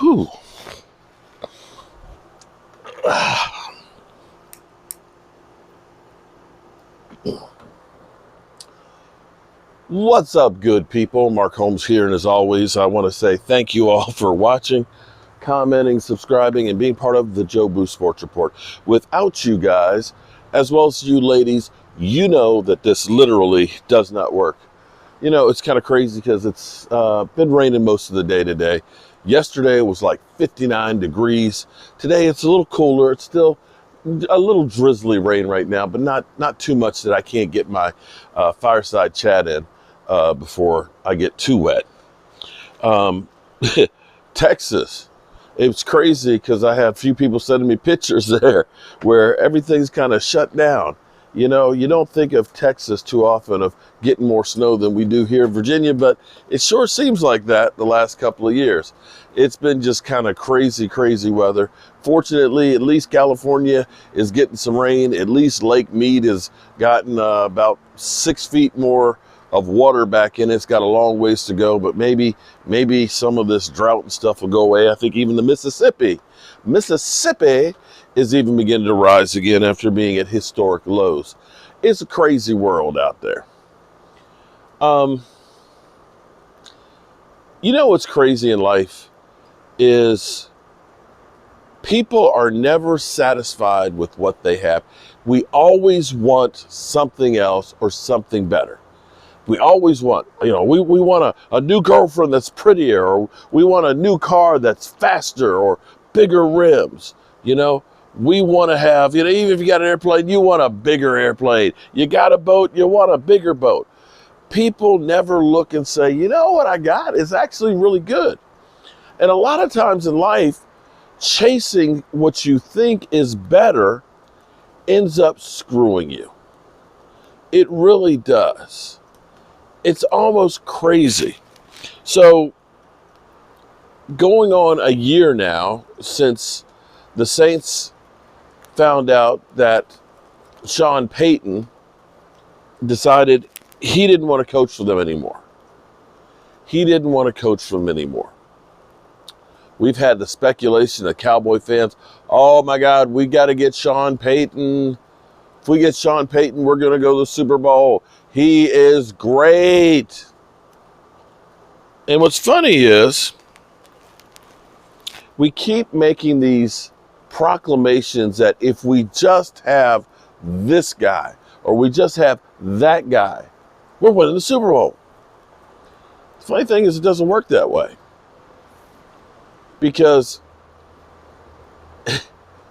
Whew. What's up, good people? Mark Holmes here, and as always, I want to say thank you all for watching, commenting, subscribing, and being part of the Joe Boo Sports Report. Without you guys, as well as you ladies, you know that this literally does not work. You know, it's kind of crazy because it's been raining most of the day today. Yesterday it was like 59 degrees. Today it's a little cooler. It's still a little drizzly rain right now, but not too much that I can't get my fireside chat in before I get too wet. Texas, it's crazy because I have a few people sending me pictures there where everything's kind of shut down. You know, you don't think of Texas too often of getting more snow than we do here in Virginia, but it sure seems like that the last couple of years. It's been just kind of crazy weather. Fortunately, at least California is getting some rain. At least Lake Mead has gotten about 6 feet more of water back in it. It's got a long ways to go, but maybe some of this drought and stuff will go away. I think even the Mississippi is even beginning to rise again after being at historic lows. It's a crazy world out there. You know what's crazy in life is people are never satisfied with what they have. We always want something else or something better. We always want, we want a new girlfriend that's prettier, or we want a new car that's faster or bigger rims. We want to have, even if you got an airplane, you want a bigger airplane. You got a boat, you want a bigger boat. People never look and say, you know what I got is actually really good. And a lot of times in life, chasing what you think is better ends up screwing you. It really does. It's almost crazy. So, going on a year now since the Saints found out that Sean Payton decided he didn't want to coach for them anymore. We've had the speculation of Cowboy fans, oh my God, we got to get Sean Payton. If we get Sean Payton, we're going to go to the Super Bowl. He is great. And what's funny is we keep making these proclamations that if we just have this guy or we just have that guy, we're winning the Super Bowl. The funny thing is it doesn't work that way. Because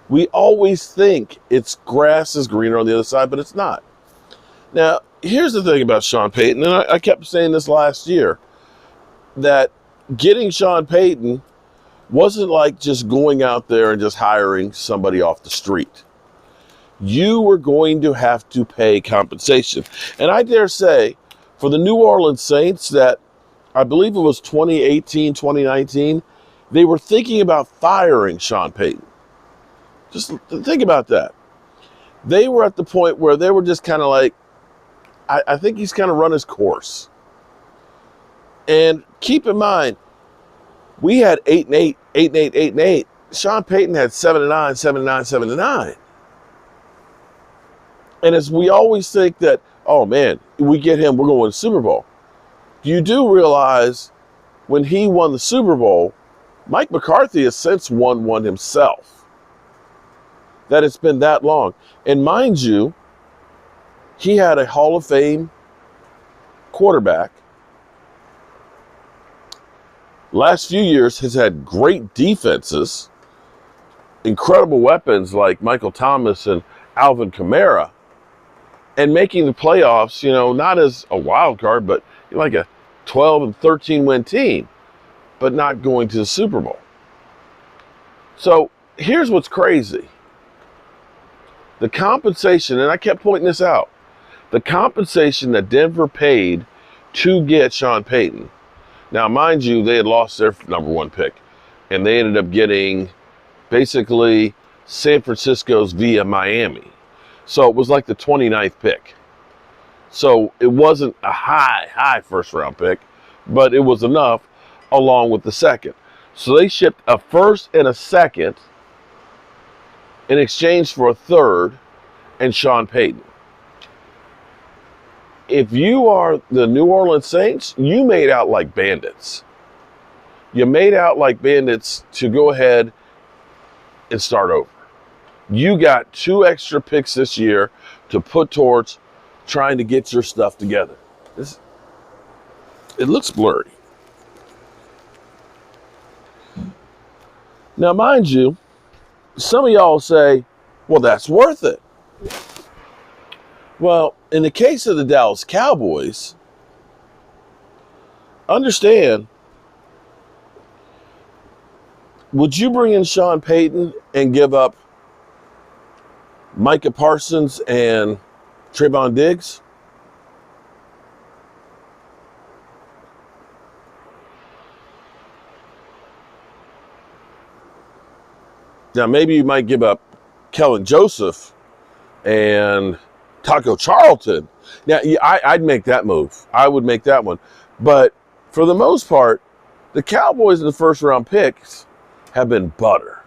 we always think it's grass is greener on the other side, but it's not. Now, here's the thing about Sean Payton, and I kept saying this last year, that getting Sean Payton wasn't like just going out there and just hiring somebody off the street. You were going to have to pay compensation. And I dare say, for the New Orleans Saints that I believe it was 2018, 2019, they were thinking about firing Sean Payton. Just think about that. They were at the point where they were just kind of like, I think he's kind of run his course. And keep in mind, we had 8-8, 8-8, 8-8. Sean Payton had 7-9, 7-9, 7-9. And as we always think that, oh man, we get him, we're going to win the Super Bowl. You do realize when he won the Super Bowl, Mike McCarthy has since won one himself. That it's been that long. And mind you, he had a Hall of Fame quarterback. Last few years has had great defenses, incredible weapons like Michael Thomas and Alvin Kamara, and making the playoffs, not as a wild card, but like a 12 and 13 win team, but not going to the Super Bowl. So here's what's crazy. The compensation, and I kept pointing this out, the compensation that Denver paid to get Sean Payton. Now, mind you, they had lost their number one pick, and they ended up getting basically San Francisco's via Miami. So it was like the 29th pick. So it wasn't a high first round pick, but it was enough along with the second. So they shipped a first and a second in exchange for a third and Sean Payton. If you are the New Orleans Saints, you made out like bandits. You made out like bandits to go ahead and start over. You got 2 extra picks this year to put towards trying to get your stuff together. It looks blurry. Now, mind you, some of y'all say, well, that's worth it. Well, in the case of the Dallas Cowboys, understand, would you bring in Sean Payton and give up Micah Parsons and Trayvon Diggs? Now, maybe you might give up Kellen Joseph and Taco Charlton. Now, I'd make that move. I would make that one. But for the most part, the Cowboys in the first round picks have been butter.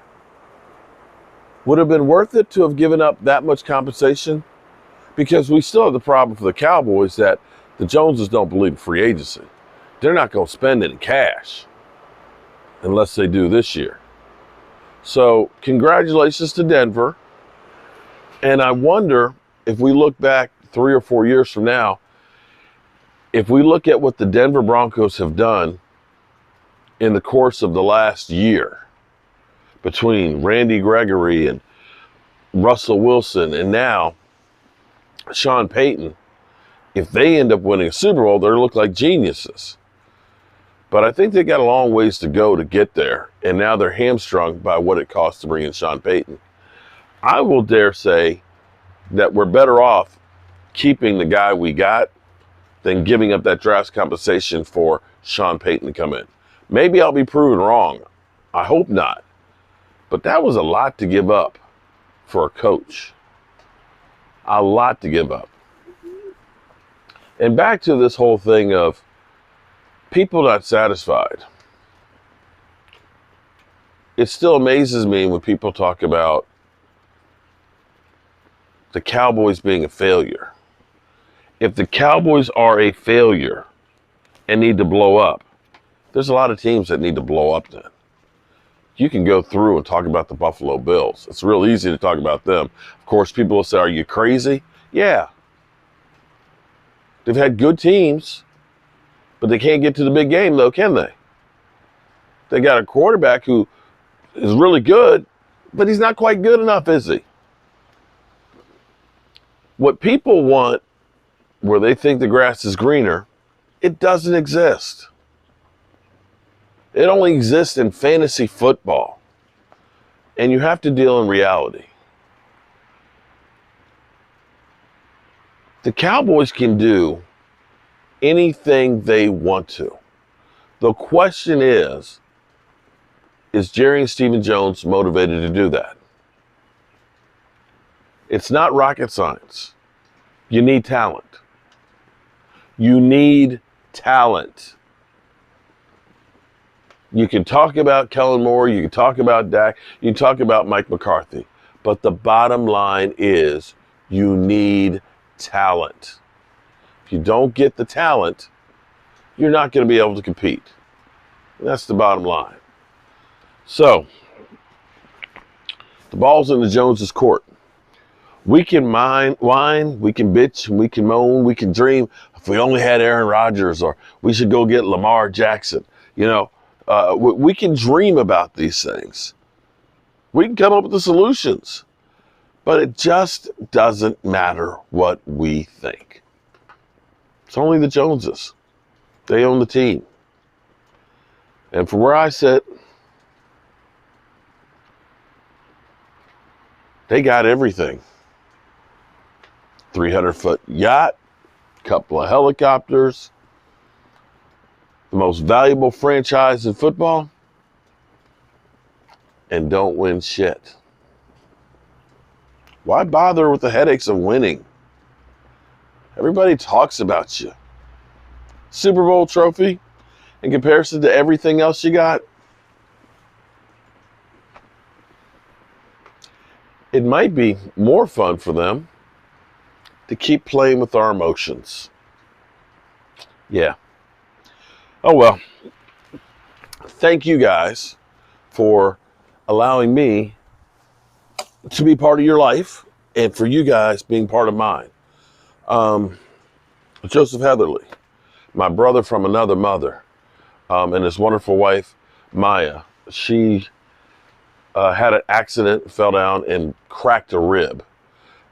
Would it have been worth it to have given up that much compensation? Because we still have the problem for the Cowboys that the Joneses don't believe in free agency. They're not going to spend any cash unless they do this year. So congratulations to Denver. And I wonder if we look back 3 or 4 years from now, if we look at what the Denver Broncos have done in the course of the last year between Randy Gregory and Russell Wilson and now Sean Payton, if they end up winning a Super Bowl, they'll look like geniuses. But I think they got a long ways to go to get there, and now they're hamstrung by what it costs to bring in Sean Payton. I will dare say that we're better off keeping the guy we got than giving up that draft compensation for Sean Payton to come in. Maybe I'll be proven wrong. I hope not. But that was a lot to give up for a coach. A lot to give up. And back to this whole thing of people not satisfied. It still amazes me when people talk about the Cowboys being a failure. If the Cowboys are a failure and need to blow up, there's a lot of teams that need to blow up then. You can go through and talk about the Buffalo Bills. It's real easy to talk about them. Of course, people will say, are you crazy? Yeah. They've had good teams, but they can't get to the big game, though, can they? They got a quarterback who is really good, but he's not quite good enough, is he? What people want, where they think the grass is greener, it doesn't exist. It only exists in fantasy football. And you have to deal in reality. The Cowboys can do anything they want to. The question is Jerry and Stephen Jones motivated to do that? It's not rocket science. You need talent. You need talent. You can talk about Kellen Moore, you can talk about Dak, you can talk about Mike McCarthy, but the bottom line is you need talent. If you don't get the talent, you're not going to be able to compete. And that's the bottom line. So, the ball's in the Joneses' court. We can whine, we can bitch, we can moan, we can dream. If we only had Aaron Rodgers, or we should go get Lamar Jackson. You know, we can dream about these things. We can come up with the solutions. But it just doesn't matter what we think. It's only the Joneses. They own the team. And from where I sit, they got everything. 300-foot yacht, couple of helicopters, the most valuable franchise in football, and don't win shit. Why bother with the headaches of winning? Everybody talks about you. Super Bowl trophy in comparison to everything else you got? it might be more fun for them to keep playing with our emotions. Yeah. Oh, well, thank you guys for allowing me to be part of your life and for you guys being part of mine. Joseph Heatherly, my brother from another mother, and his wonderful wife, Maya. She had an accident, fell down, and cracked a rib.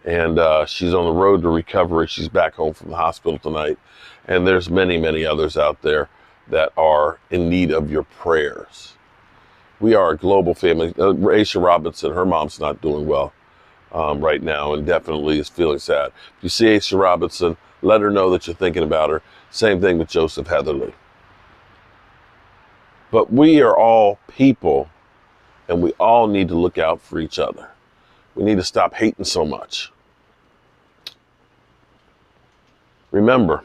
And she's on the road to recovery. She's back home from the hospital tonight. And there's many, many others out there that are in need of your prayers. We are a global family. Aisha Robinson, her mom's not doing well right now and definitely is feeling sad. If you see Aisha Robinson, let her know that you're thinking about her. Same thing with Joseph Heatherly. But we are all people, and we all need to look out for each other. We need to stop hating so much. Remember,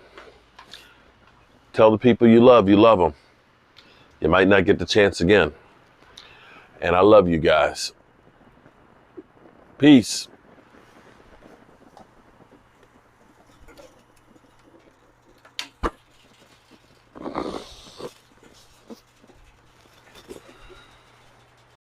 tell the people you love them. You might not get the chance again. And I love you guys. Peace.